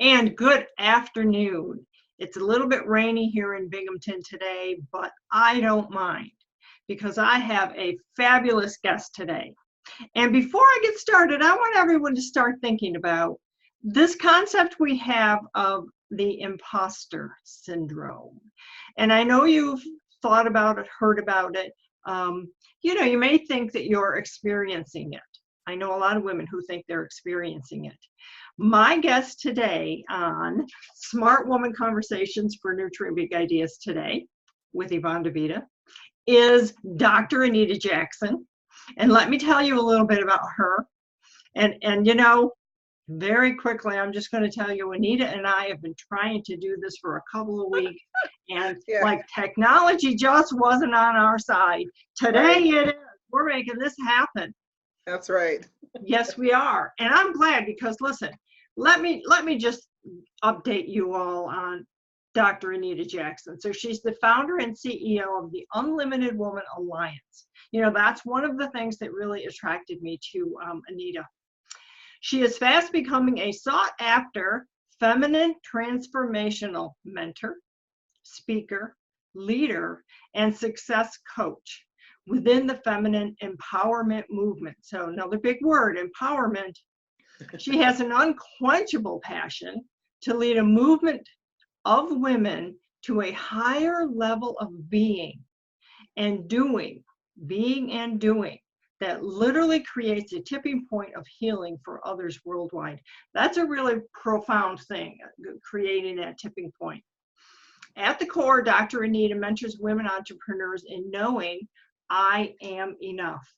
And good afternoon. It's a little bit rainy here in Binghamton today, but I don't mind because I have a fabulous guest today. And before I get started, I want everyone to start thinking about this concept we have of the imposter syndrome. And I know you've thought about it, heard about it. You may think that you're experiencing it. I know a lot of women who think they're experiencing it. My guest today on Smart Woman Conversations for Nurturing Big Ideas today with Yvonne DiVita is Dr. Anita Jackson. And let me tell you a little bit about her. And very quickly, I'm just going to tell you, Anita and I have been trying to do this for a couple of weeks, and like technology just wasn't on our side. Today it is. We're making this happen. That's right. Yes, we are. And I'm glad because listen, let me just update you all on Dr. Anita Jackson. So she's the founder and CEO of the Unlimited Woman Alliance. That's one of the things that really attracted me to Anita. She is fast becoming a sought-after feminine transformational mentor, speaker, leader, and success coach within the feminine empowerment movement. So another big word, empowerment. She has an unquenchable passion to lead a movement of women to a higher level of being and doing that literally creates a tipping point of healing for others worldwide. That's a really profound thing, creating that tipping point. At the core, Dr. Anita mentors women entrepreneurs in knowing I am enough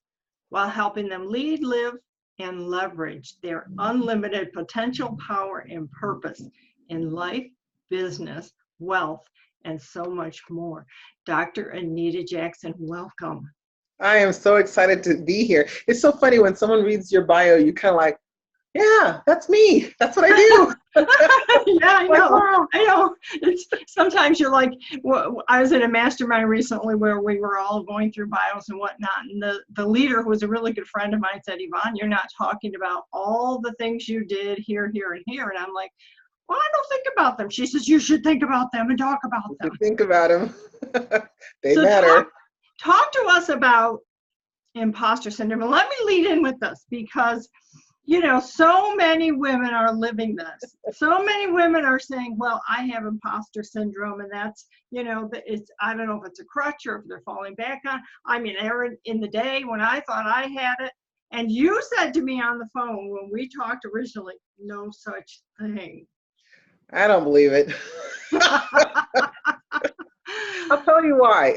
while helping them lead, live, and leverage their unlimited potential, power, and purpose in life, business, wealth, and so much more. Dr. Anita Jackson, welcome. I am so excited to be here. It's so funny when someone reads your bio, you kind of like, yeah, that's me. That's what I do. Yeah, I know. Wow. I know. Sometimes you're like, I was in a mastermind recently where we were all going through bios and whatnot. And the leader, who was a really good friend of mine, said, Yvonne, you're not talking about all the things you did here, here, and here. And I'm like, well, I don't think about them. She says, you should think about them and talk about them. Think about them. They matter. Talk to us about imposter syndrome. And let me lead in with this because so many women are living this. So many women are saying, well, I have imposter syndrome, and that's, I don't know if it's a crutch or if they're falling back on. I mean, Erin, in the day when I thought I had it, and you said to me on the phone when we talked originally, no such thing. I don't believe it. I'll tell you why,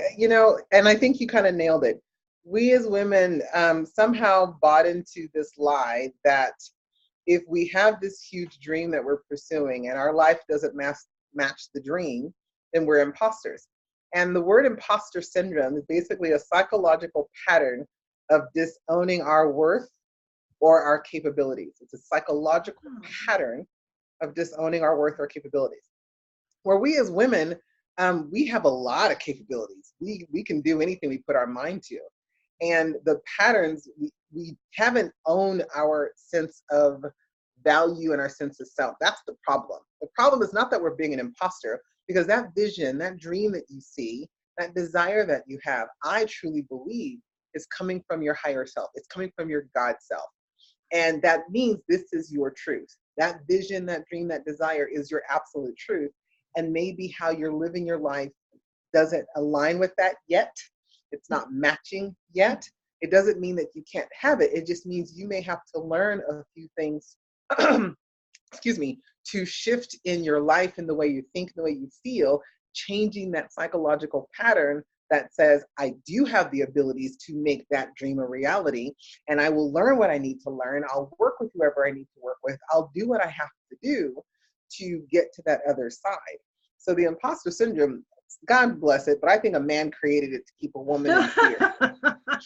and I think you kind of nailed it. We as women somehow bought into this lie that if we have this huge dream that we're pursuing and our life doesn't match the dream, then we're imposters. And the word imposter syndrome is basically a psychological pattern of disowning our worth or our capabilities. It's a psychological pattern of disowning our worth or capabilities. Where we as women, we have a lot of capabilities. We can do anything we put our mind to. And the patterns, we haven't owned our sense of value and our sense of self. That's the problem. The problem is not that we're being an imposter, because that vision, that dream that you see, that desire that you have, I truly believe is coming from your higher self. It's coming from your God self. And that means this is your truth. That vision, that dream, that desire is your absolute truth. And maybe how you're living your life doesn't align with that yet. It's not matching yet. It doesn't mean that you can't have it. It just means you may have to learn a few things, to shift in your life, in the way you think, the way you feel, changing that psychological pattern that says, I do have the abilities to make that dream a reality, and I will learn what I need to learn. I'll work with whoever I need to work with. I'll do what I have to do to get to that other side. So the imposter syndrome, God bless it, but I think a man created it to keep a woman in fear.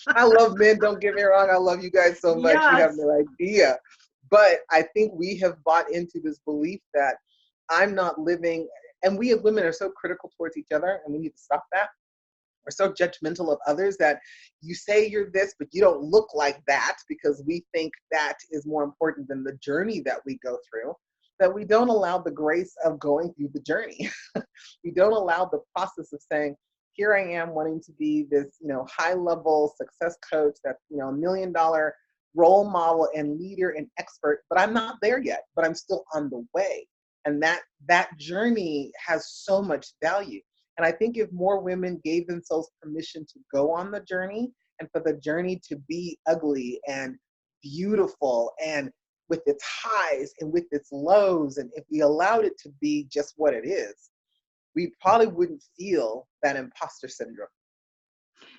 I love men, don't get me wrong. I love you guys so much. Yes. You have no idea. But I think we have bought into this belief that I'm not living, and we as women are so critical towards each other, and we need to stop that. We're so judgmental of others that you say you're this, but you don't look like that, because we think that is more important than the journey that we go through. that we don't allow the grace of going through the journey. We don't allow the process of saying, here I am wanting to be this, high level success coach that's, $1 million role model and leader and expert, but I'm not there yet, but I'm still on the way. And that journey has so much value. And I think if more women gave themselves permission to go on the journey and for the journey to be ugly and beautiful and with its highs and with its lows, and if we allowed it to be just what it is, we probably wouldn't feel that imposter syndrome.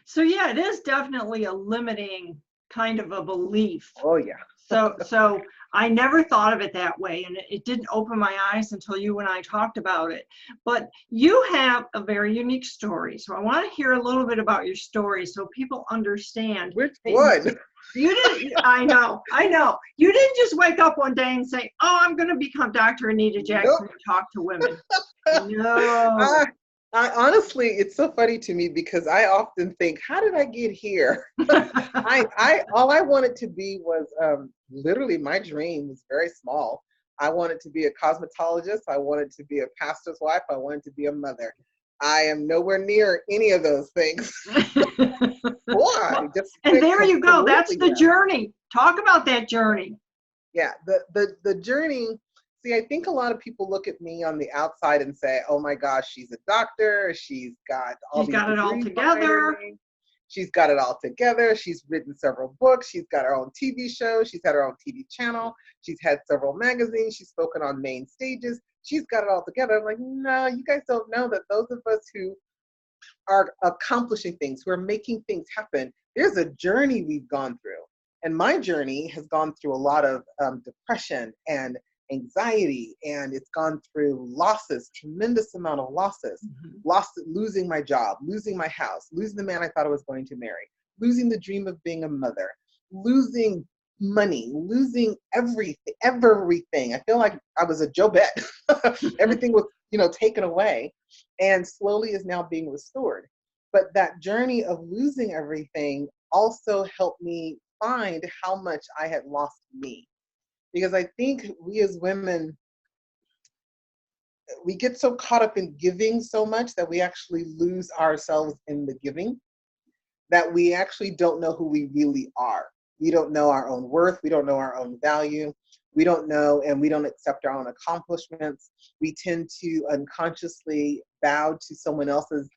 So yeah, it is definitely a limiting kind of a belief. Oh yeah. So I never thought of it that way, and it didn't open my eyes until you and I talked about it. But you have a very unique story, so I want to hear a little bit about your story so people understand. Which one? You didn't. I know. You didn't just wake up one day and say, "Oh, I'm going to become Dr. Anita Jackson Nope. and talk to women." No. I honestly, it's so funny to me because I often think, how did I get here? All I wanted to be was literally my dream was very small. I wanted to be a cosmetologist. I wanted to be a pastor's wife. I wanted to be a mother. I am nowhere near any of those things. Why? And there you go. That's the journey. Talk about that journey. Yeah, the journey. See, I think a lot of people look at me on the outside and say, "Oh my gosh, she's a doctor. She's got it all together. She's got it all together. She's written several books. She's got her own TV show. She's had her own TV channel. She's had several magazines. She's spoken on main stages. She's got it all together." I'm like, no, you guys don't know that those of us who are accomplishing things, who are making things happen, there's a journey we've gone through. And my journey has gone through a lot of depression and anxiety, and it's gone through losses, tremendous amount of losses, losing my job, losing my house, losing the man I thought I was going to marry, losing the dream of being a mother, losing money, losing everything. I feel like I was a Jobette. Everything was, taken away and slowly is now being restored. But that journey of losing everything also helped me find how much I had lost me. Because I think we as women, we get so caught up in giving so much that we actually lose ourselves in the giving, that we actually don't know who we really are. We don't know our own worth. We don't know our own value. We don't know, and we don't accept our own accomplishments. We tend to unconsciously bow to someone else's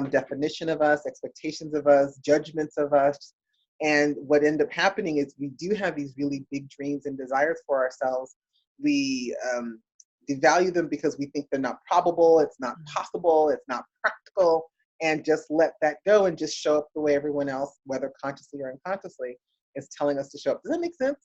definition of us, expectations of us, judgments of us. And what ended up happening is we do have these really big dreams and desires for ourselves. We devalue them because we think they're not probable, it's not possible, it's not practical, and just let that go and just show up the way everyone else, whether consciously or unconsciously, is telling us to show up. Does that make sense?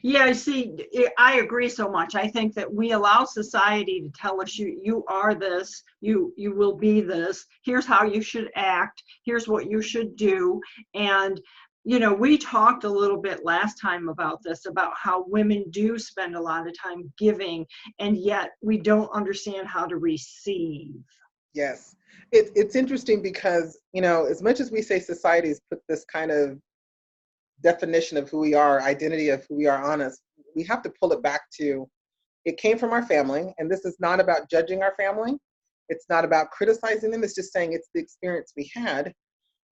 Yeah, see, I agree so much. I think that we allow society to tell us you are this, you will be this, here's how you should act, here's what you should do. And we talked a little bit last time about this, about how women do spend a lot of time giving, and yet we don't understand how to receive. Yes. It's interesting because, as much as we say society has put this kind of definition of who we are, identity of who we are on us, we have to pull it back to, it came from our family, and this is not about judging our family. It's not about criticizing them. It's just saying it's the experience we had.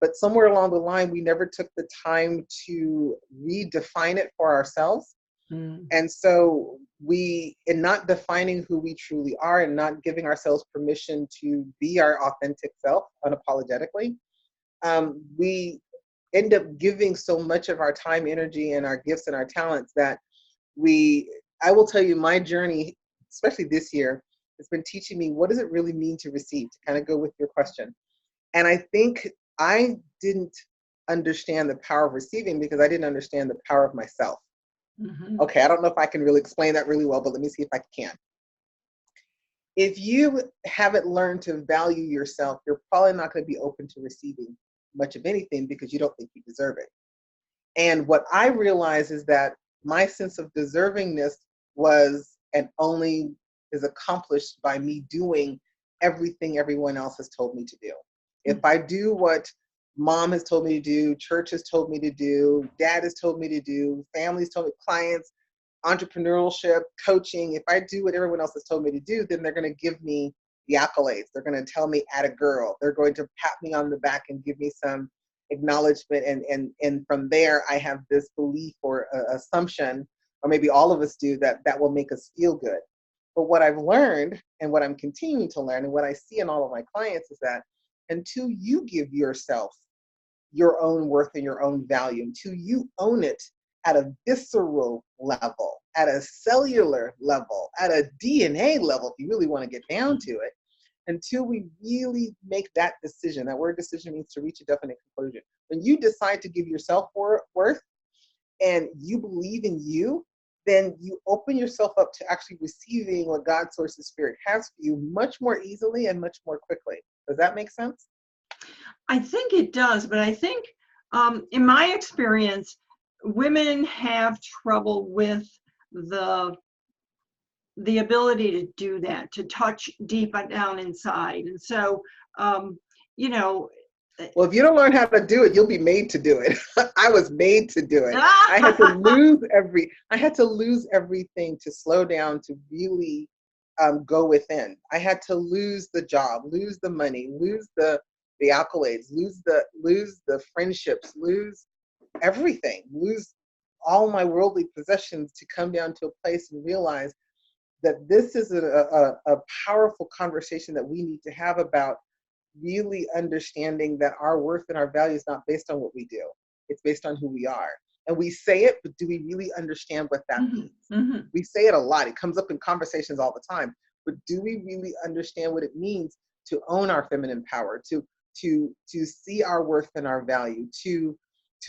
But somewhere along the line, we never took the time to redefine it for ourselves. And so in not defining who we truly are and not giving ourselves permission to be our authentic self unapologetically, we end up giving so much of our time, energy, and our gifts and our talents that I will tell you, my journey, especially this year, has been teaching me what does it really mean to receive, to kind of go with your question. And I think I didn't understand the power of receiving because I didn't understand the power of myself. Okay, I don't know if I can really explain that really well, but let me see if I can. If you haven't learned to value yourself, you're probably not going to be open to receiving much of anything because you don't think you deserve it. And what I realized is that my sense of deservingness was and only is accomplished by me doing everything everyone else has told me to do. If I do what mom has told me to do, church has told me to do, dad has told me to do, family's told me, clients, entrepreneurship, coaching, if I do what everyone else has told me to do, then they're going to give me the accolades. They're going to tell me atta girl. They're going to pat me on the back and give me some acknowledgement. And from there, I have this belief or assumption, or maybe all of us do, that that will make us feel good. But what I've learned and what I'm continuing to learn and what I see in all of my clients is that until you give yourself your own worth and your own value, until you own it at a visceral level, at a cellular level, at a DNA level, if you really want to get down to it, until we really make that decision. That word decision means to reach a definite conclusion. When you decide to give yourself worth and you believe in you, then you open yourself up to actually receiving what God, Source, and Spirit has for you much more easily and much more quickly. Does that make sense? I think it does, but I think in my experience, women have trouble with the ability to do that, to touch deep down inside. And so, you know, well, if you don't learn how to do it, you'll be made to do it. I was made to do it. I had to lose everything to slow down, to really go within. I had to lose the job, lose the money, lose the accolades, lose the friendships, lose everything, lose all my worldly possessions to come down to a place and realize that this is a powerful conversation that we need to have about really understanding that our worth and our value is not based on what we do. It's based on who we are. And we say it, but do we really understand what that means? Mm-hmm. We say it a lot. It comes up in conversations all the time. But do we really understand what it means to own our feminine power, to see our worth and our value, to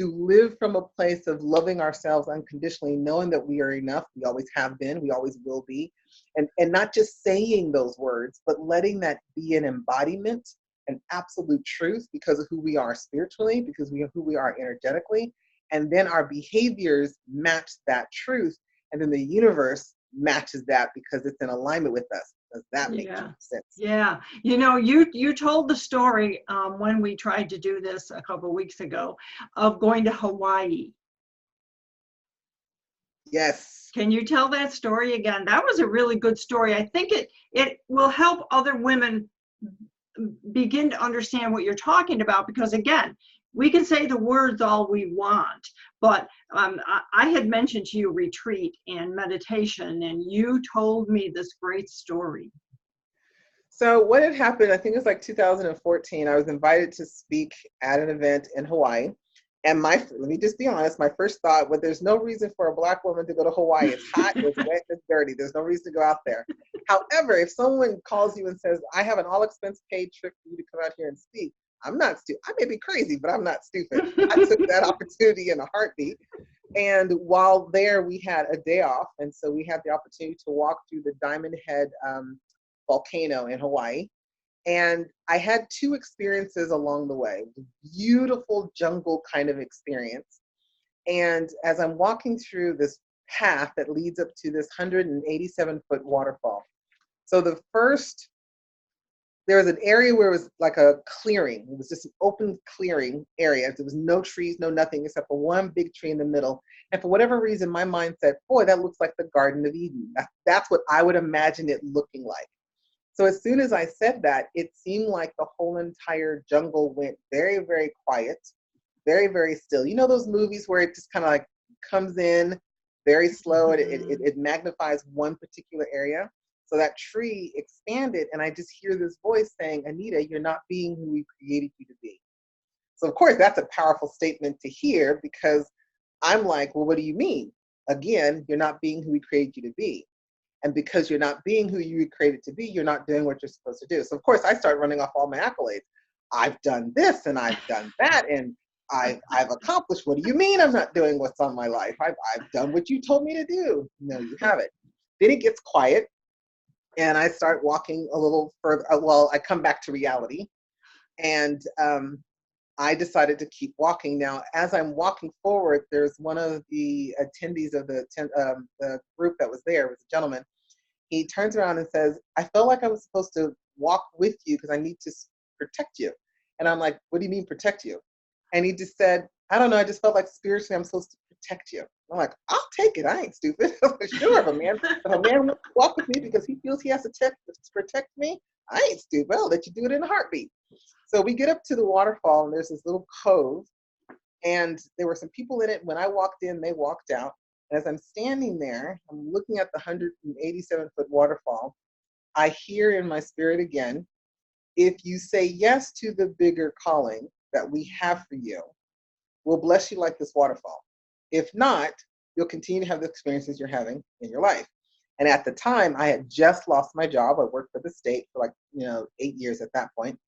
live from a place of loving ourselves unconditionally, knowing that we are enough, we always have been, we always will be, and not just saying those words, but letting that be an embodiment, an absolute truth because of who we are spiritually, because of who we are energetically, and then our behaviors match that truth, and then the universe matches that because it's in alignment with us. Does that make sense? Yeah. You know, you told the story when we tried to do this a couple of weeks ago of going to Hawaii. Yes. Can you tell that story again? That was a really good story. I think it will help other women begin to understand what you're talking about, because again, we can say the words all we want, but I had mentioned to you retreat and meditation, and you told me this great story. So what had happened, I think it was like 2014, I was invited to speak at an event in Hawaii. And let me just be honest, my first thought, well, there's no reason for a Black woman to go to Hawaii. It's hot, it's wet, it's dirty. There's no reason to go out there. However, if someone calls you and says, I have an all expense paid trip for you to come out here and speak, I'm not stupid. I may be crazy, but I'm not stupid. I took that opportunity in a heartbeat. And while there, we had a day off. And so we had the opportunity to walk through the Diamond Head volcano in Hawaii. And I had two experiences along the way, beautiful jungle kind of experience. And as I'm walking through this path that leads up to this 187-foot waterfall. So there was an area where it was like a clearing. It was just an open clearing area. There was no trees, no nothing except for one big tree in the middle. And for whatever reason, my mind said, boy, that looks like the Garden of Eden. That's what I would imagine it looking like. So as soon as I said that, it seemed like the whole entire jungle went very, very quiet, very, very still. You know those movies where it just kind of like comes in very slow and it magnifies one particular area? So that tree expanded and I just hear this voice saying, Anita, you're not being who we created you to be. So of course, that's a powerful statement to hear because I'm like, well, what do you mean? Again, you're not being who we created you to be. And because you're not being who you were created to be, you're not doing what you're supposed to do. So of course, I start running off all my accolades. I've done this and I've done that and I've accomplished. What do you mean I'm not doing what's on my life? I've done what you told me to do. No, you haven't. Then it gets quiet and I start walking a little further. Well, I come back to reality and I decided to keep walking. Now, as I'm walking forward, there's one of the attendees of the group that was there, was a gentleman. He turns around and says, I felt like I was supposed to walk with you because I need to protect you. And I'm like, what do you mean protect you? And he just said, I don't know, I just felt like spiritually I'm supposed to protect you. I'm like, I'll take it. I ain't stupid. Sure, if a man wants to walk with me because he feels he has to protect me, I ain't stupid. I'll let you do it in a heartbeat. So we get up to the waterfall, and there's this little cove, and there were some people in it. When I walked in, they walked out. And as I'm standing there, I'm looking at the 187-foot waterfall. I hear in my spirit again, if you say yes to the bigger calling that we have for you, we'll bless you like this waterfall. If not, you'll continue to have the experiences you're having in your life. And at the time, I had just lost my job. I worked for the state for 8 years at that point.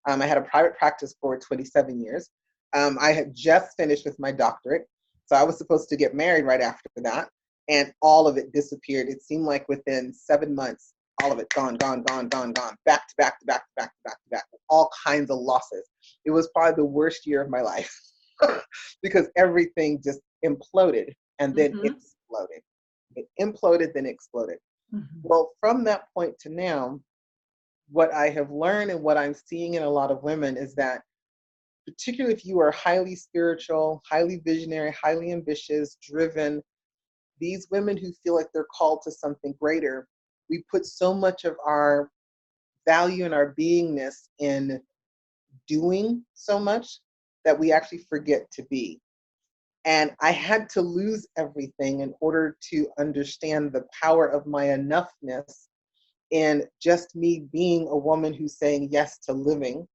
I had a private practice for 27 years. I had just finished with my doctorate. So I was supposed to get married right after that. And all of it disappeared. It seemed like within 7 months, all of it gone, gone, gone, gone, gone, back to back to back to back to back to back, all kinds of losses. It was probably the worst year of my life because everything just imploded and then exploded. It imploded, then exploded. Well, from that point to now, what I have learned and what I'm seeing in a lot of women is that, particularly if you are highly spiritual, highly visionary, highly ambitious, driven, these women who feel like they're called to something greater, we put so much of our value and our beingness in doing so much that we actually forget to be. And I had to lose everything in order to understand the power of my enoughness in just me being a woman who's saying yes to living,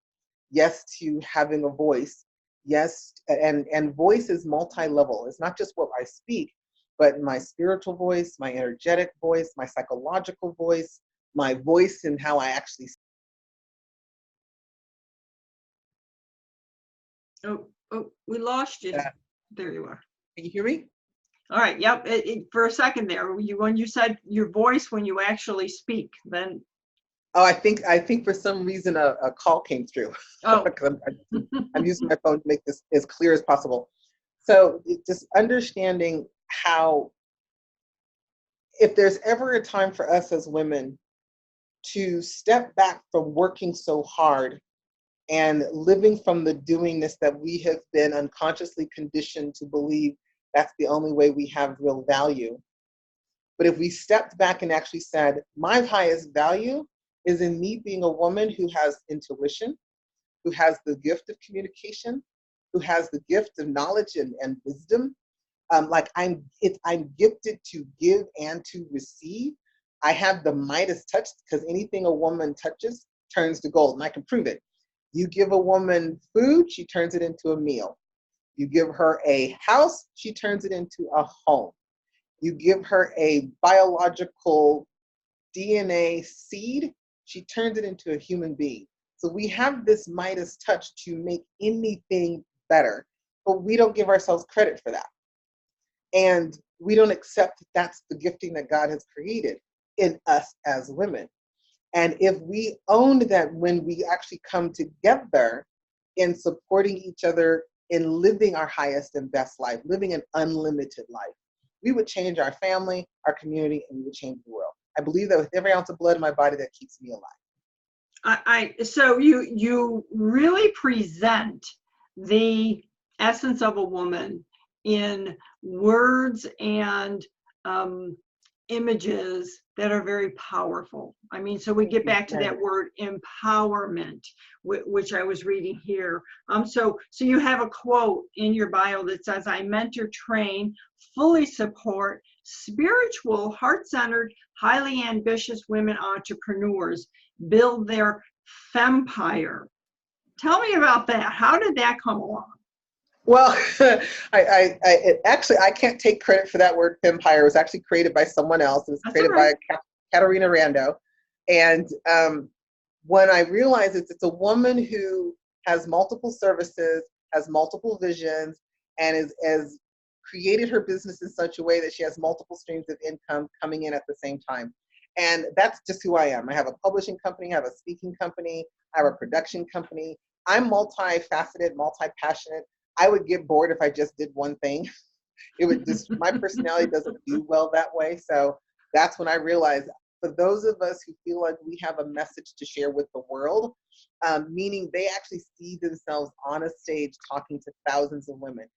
yes to having a voice, yes, and voice is multi-level. It's not just what I speak, but my spiritual voice, my energetic voice, my psychological voice, my voice and how I actually. Oh, we lost you. Uh, There you are. can you hear me? All right. Yep. For a second there, when you said your voice when you actually speak, then. Oh, I think for some reason a call came through. Oh. I'm using my phone to make this as clear as possible. So just understanding how, if there's ever a time for us as women to step back from working so hard and living from the doingness that we have been unconsciously conditioned to believe that's the only way we have real value. But if we stepped back and actually said, my highest value is in me being a woman who has intuition, who has the gift of communication, who has the gift of knowledge and wisdom. I'm gifted to give and to receive. I have the Midas touch because anything a woman touches turns to gold, and I can prove it. You give a woman food, she turns it into a meal. You give her a house, she turns it into a home. You give her a biological DNA seed, she turns it into a human being. So we have this Midas touch to make anything better, but we don't give ourselves credit for that. And we don't accept that that's the gifting that God has created in us as women. And if we owned that when we actually come together in supporting each other in living our highest and best life, living an unlimited life, we would change our family, our community, and we would change the world. I believe that with every ounce of blood in my body, that keeps me alive. So you really present the essence of a woman in words and images that are very powerful. I mean, so we get back to that word empowerment, which I was reading here. So you have a quote in your bio that says, "I mentor, train, fully support spiritual, heart-centered, highly ambitious women entrepreneurs build their fempire." Tell me about that. How did that come along? Well, I can't take credit for that word empire. It was actually created by someone else. It was created by Katarina Rando. And when I realized it's a woman who has multiple services, has multiple visions, and has created her business in such a way that she has multiple streams of income coming in at the same time. And that's just who I am. I have a publishing company, I have a speaking company, I have a production company. I'm multifaceted, multi-passionate. I would get bored if I just did one thing. It would just, my personality doesn't do well that way. So that's when I realized, for those of us who feel like we have a message to share with the world, meaning they actually see themselves on a stage talking to thousands of women,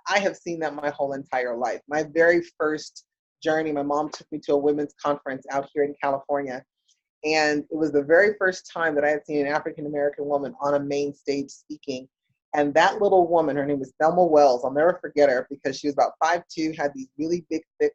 I have seen that my whole entire life. My very first journey, my mom took me to a women's conference out here in California. And it was the very first time that I had seen an African-American woman on a main stage speaking. And that little woman, her name was Thelma Wells, I'll never forget her because she was about 5'2", had these really big, thick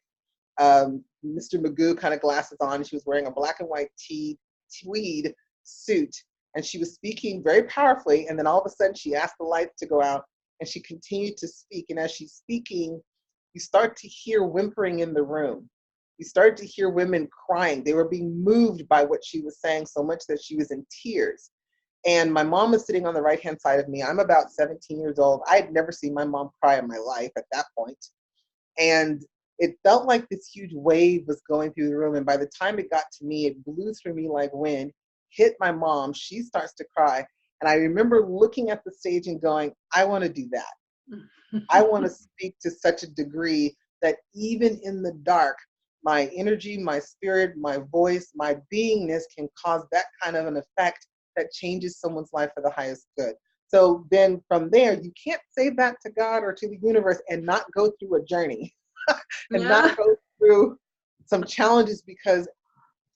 Mr. Magoo kind of glasses on. She was wearing a black and white tweed suit. And she was speaking very powerfully. And then all of a sudden she asked the lights to go out and she continued to speak. And as she's speaking, you start to hear whimpering in the room. You start to hear women crying. They were being moved by what she was saying so much that she was in tears. And my mom was sitting on the right-hand side of me. I'm about 17 years old. I had never seen my mom cry in my life at that point. And it felt like this huge wave was going through the room. And by the time it got to me, it blew through me like wind, hit my mom. She starts to cry. And I remember looking at the stage and going, I want to do that. I want to speak to such a degree that even in the dark, my energy, my spirit, my voice, my beingness can cause that kind of an effect that changes someone's life for the highest good. So then from there, you can't say that to God or to the universe and not go through a journey and not go through some challenges, because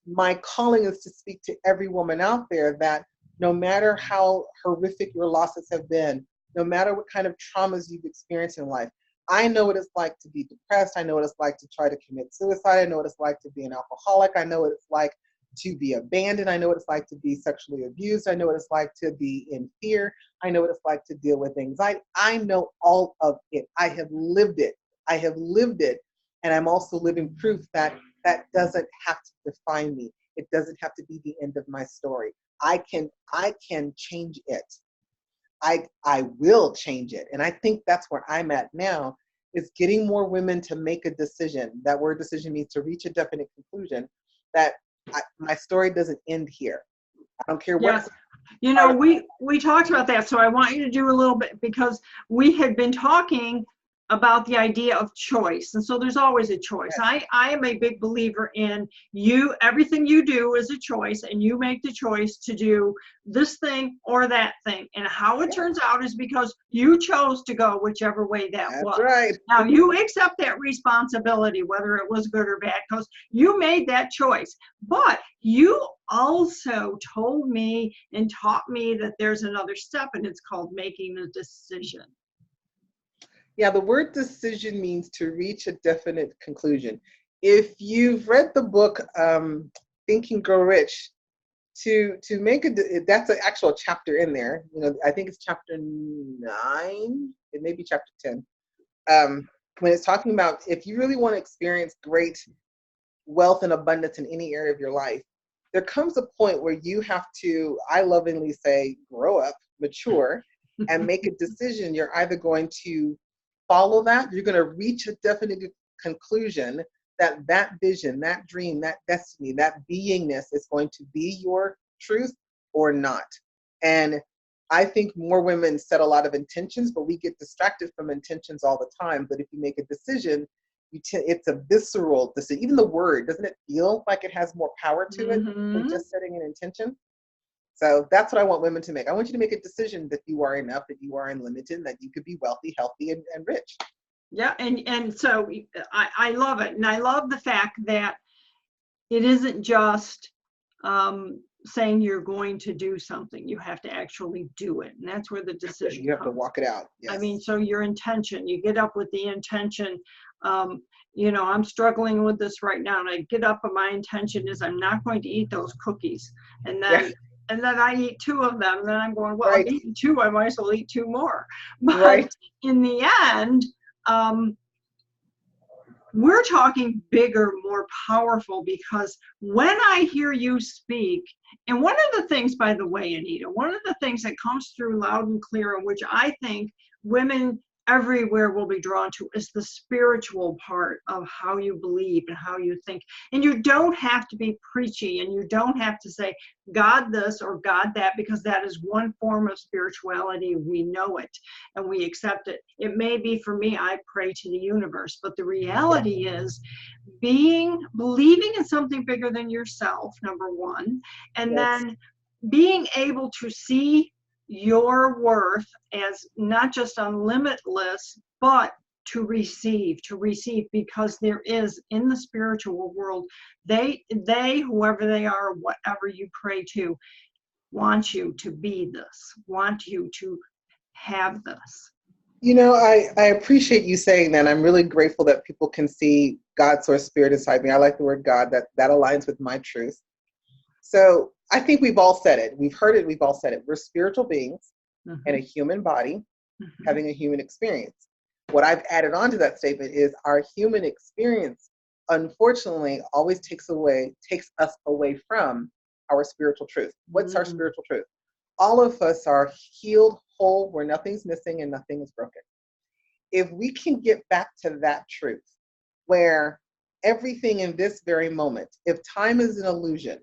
my calling is to speak to every woman out there that no matter how horrific your losses have been, no matter what kind of traumas you've experienced in life, I know what it's like to be depressed. I know what it's like to try to commit suicide. I know what it's like to be an alcoholic. I know what it's like to be abandoned. I know what it's like to be sexually abused. I know what it's like to be in fear. I know what it's like to deal with anxiety. I know all of it. I have lived it. I have lived it. And I'm also living proof that that doesn't have to define me. It doesn't have to be the end of my story. I can change it. I will change it. And I think that's where I'm at now, is getting more women to make a decision. That word decision means to reach a definite conclusion, that my story doesn't end here. I don't care what. Yes. You know, we talked about that, so I want you to do a little bit, because we had been talking about the idea of choice, and so there's always a choice. Yes. I am a big believer in everything you do is a choice, and you make the choice to do this thing or that thing, and how it turns out is because you chose to go whichever way that was. That's right. Now you accept that responsibility, whether it was good or bad, because you made that choice. But you also told me and taught me that there's another step, and it's called making a decision. Yeah, the word decision means to reach a definite conclusion. If you've read the book Think and Grow Rich, to make that's an actual chapter in there. You know, I think it's chapter 9. It may be chapter 10. When it's talking about if you really want to experience great wealth and abundance in any area of your life, there comes a point where you have to, I lovingly say, grow up, mature, and make a decision. You're either going to follow that, you're going to reach a definite conclusion that that vision, that dream, that destiny, that beingness is going to be your truth or not. And I think more women set a lot of intentions, but we get distracted from intentions all the time. But if you make a decision, it's a visceral decision. Even the word, doesn't it feel like it has more power to it than just setting an intention? So that's what I want women to make. I want you to make a decision that you are enough, that you are unlimited, that you could be wealthy, healthy, and rich. Yeah, and so I love it. And I love the fact that it isn't just saying you're going to do something. You have to actually do it. And that's where the decision You have comes. to walk it out. Yes. I mean, so your intention, you get up with the intention. You know, I'm struggling with this right now, and I get up and my intention is I'm not going to eat those cookies. And then and then I eat 2 of them, and then I'm going, well, I'm eating 2, I might as well eat 2 more. But in the end, we're talking bigger, more powerful, because when I hear you speak, and one of the things, by the way, Anita, one of the things that comes through loud and clear, and which I think women everywhere will be drawn to, is the spiritual part of how you believe and how you think. And you don't have to be preachy, and you don't have to say God this or God that, because that is one form of spirituality. We know it and we accept it. It may be, for me, I pray to the universe, but the reality is believing in something bigger than yourself, number one, and then being able to see your worth as not just unlimitless, but to receive, because there is in the spiritual world, they, whoever they are, whatever you pray to, want you to be this, want you to have this. You know, I appreciate you saying that. I'm really grateful that people can see God, source, spirit inside me. I like the word God, that aligns with my truth. So I think we've all said it. We've heard it. We've all said it. We're spiritual beings in a human body having a human experience. What I've added on to that statement is our human experience, unfortunately, always takes us away from our spiritual truth. What's our spiritual truth? All of us are healed, whole, where nothing's missing and nothing is broken. If we can get back to that truth, where everything in this very moment, if time is an illusion,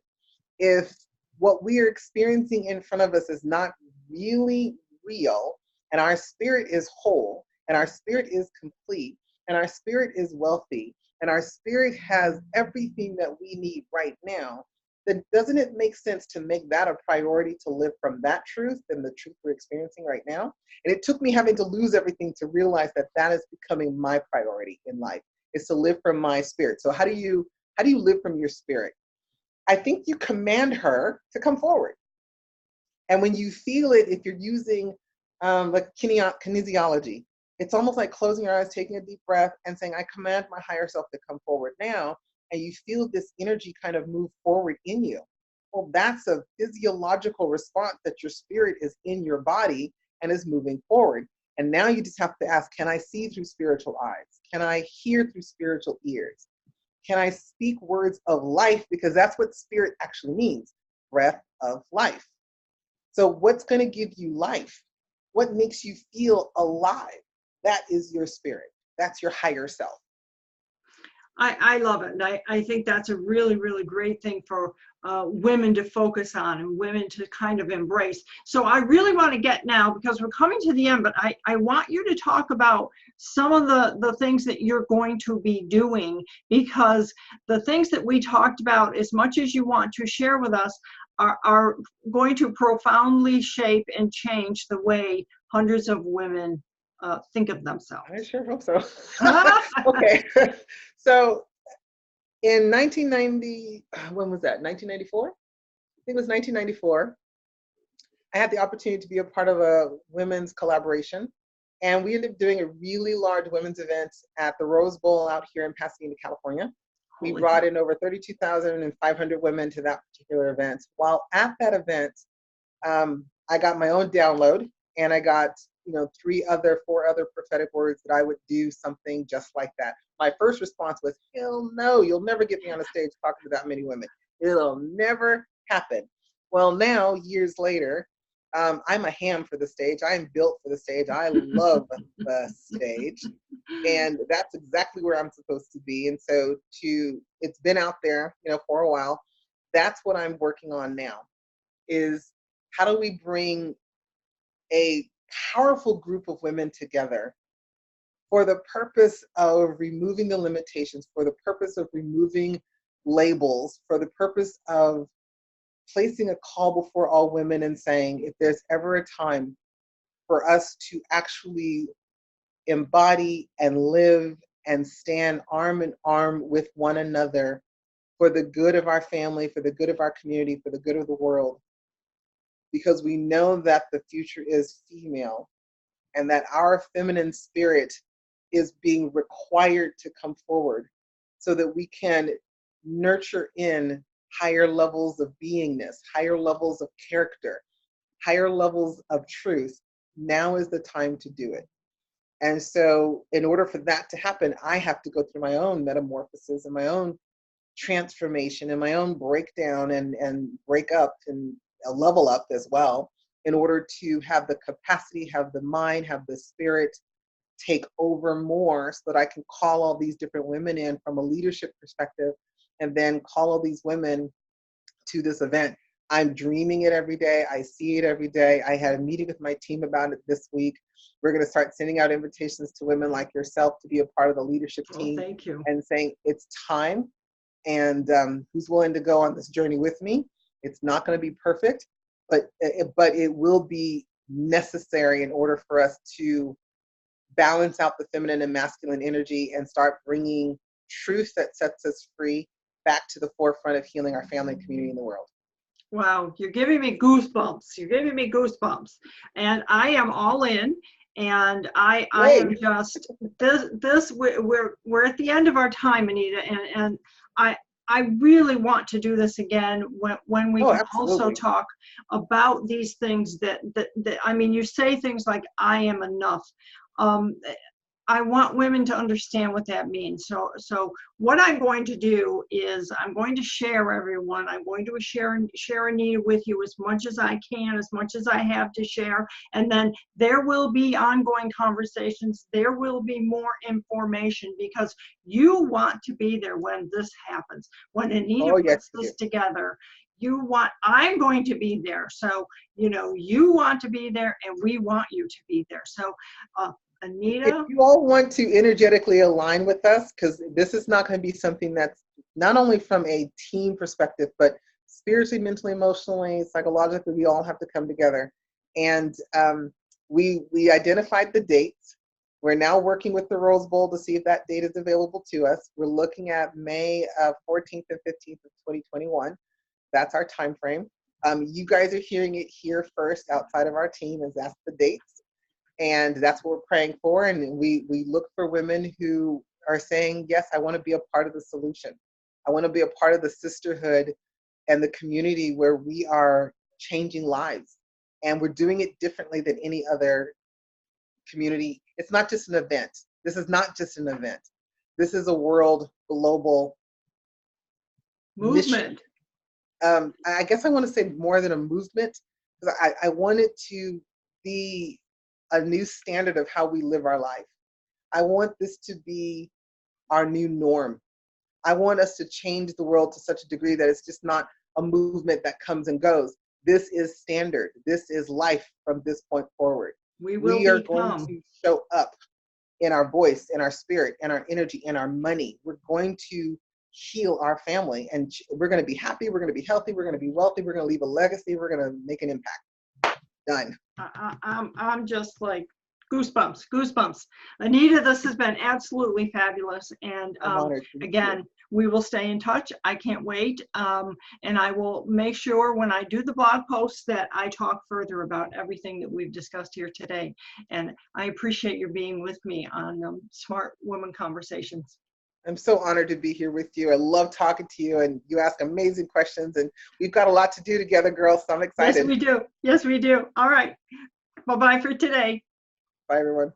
if what we are experiencing in front of us is not really real, and our spirit is whole, and our spirit is complete, and our spirit is wealthy, and our spirit has everything that we need right now, then doesn't it make sense to make that a priority, to live from that truth than the truth we're experiencing right now? And it took me having to lose everything to realize that that is becoming my priority in life, is to live from my spirit. So how do you live from your spirit? I think you command her to come forward. And when you feel it, if you're using like kinesiology, it's almost like closing your eyes, taking a deep breath and saying, I command my higher self to come forward now. And you feel this energy kind of move forward in you. Well, that's a physiological response that your spirit is in your body and is moving forward. And now you just have to ask, can I see through spiritual eyes? Can I hear through spiritual ears? Can I speak words of life? Because that's what spirit actually means, breath of life. So what's going to give you life? What makes you feel alive? That is your spirit. That's your higher self. I love it. And I think that's a really, really great thing for women to focus on and women to kind of embrace. So I really want to get now, because we're coming to the end, but I want you to talk about some of the things that you're going to be doing, because the things that we talked about, as much as you want to share with us, are going to profoundly shape and change the way hundreds of women think of themselves. I sure hope so. Okay. So in 1990, when was that? 1994? I think it was 1994. I had the opportunity to be a part of a women's collaboration. And we ended up doing a really large women's event at the Rose Bowl out here in Pasadena, California. We brought in over 32,500 women to that particular event. While at that event, I got my own download, and I got 4 other prophetic words that I would do something just like that. My first response was, hell no, you'll never get me on a stage talking to that many women. It'll never happen. Well, now, years later, I'm a ham for the stage. I am built for the stage. I love the stage. And that's exactly where I'm supposed to be. And so it's been out there, for a while. That's what I'm working on now, is how do we bring a powerful group of women together for the purpose of removing the limitations, for the purpose of removing labels, for the purpose of placing a call before all women and saying, if there's ever a time for us to actually embody and live and stand arm in arm with one another for the good of our family, for the good of our community, for the good of the world, because we know that the future is female and that our feminine spirit is being required to come forward so that we can nurture in higher levels of beingness, higher levels of character, higher levels of truth. Now is the time to do it. And so in order for that to happen, I have to go through my own metamorphosis and my own transformation and my own breakdown and break up and a level up as well, in order to have the capacity, have the mind, have the spirit take over more, so that I can call all these different women in from a leadership perspective, and then call all these women to this event. I'm dreaming it every day. I see it every day. I had a meeting with my team about it this week. We're going to start sending out invitations to women like yourself to be a part of the leadership team. Thank you. And saying it's time, and who's willing to go on this journey with me. It's not going to be perfect, but it will be necessary in order for us to balance out the feminine and masculine energy and start bringing truth that sets us free back to the forefront of healing our family and community in the world. Wow, you're giving me goosebumps. You're giving me goosebumps. And I am all in. And I am just we're at the end of our time, Anita, and I really want to do this again when we can also talk about these things that I mean, you say things like I am enough. I want women to understand what that means. So what I'm going to do is I'm going to share everyone. I'm going to share Anita with you as much as I can, as much as I have to share. And then there will be ongoing conversations. There will be more information because you want to be there when this happens. When Anita puts this together, I'm going to be there. So, you want to be there and we want you to be there. So, Anita? If you all want to energetically align with us, because this is not going to be something that's not only from a team perspective, but spiritually, mentally, emotionally, psychologically, we all have to come together. And we identified the dates. We're now working with the Rose Bowl to see if that date is available to us. We're looking at May 14th and 15th of 2021. That's our time frame. You guys are hearing it here first outside of our team, as that's the dates. And that's what we're praying for. And we look for women who are saying, yes, I want to be a part of the solution. I want to be a part of the sisterhood and the community where we are changing lives. And we're doing it differently than any other community. It's not just an event. This is not just an event. This is a world global movement. I guess I want to say more than a movement, because I want it to be a new standard of how we live our life. I want this to be our new norm. I want us to change the world to such a degree that it's just not a movement that comes and goes. This is standard. This is life from this point forward. We are going to show up in our voice, in our spirit, in our energy, in our money. We're going to heal our family, and we're going to be happy. We're going to be healthy. We're going to be wealthy. We're going to leave a legacy. We're going to make an impact. Done. I'm just like goosebumps. Anita, this has been absolutely fabulous. And again, we will stay in touch. I can't wait. And I will make sure when I do the blog posts that I talk further about everything that we've discussed here today. And I appreciate your being with me on Smart Women Conversations. I'm so honored to be here with you. I love talking to you, and you ask amazing questions, and we've got a lot to do together, girls, so I'm excited. Yes, we do. Yes, we do. All right. Bye-bye for today. Bye, everyone.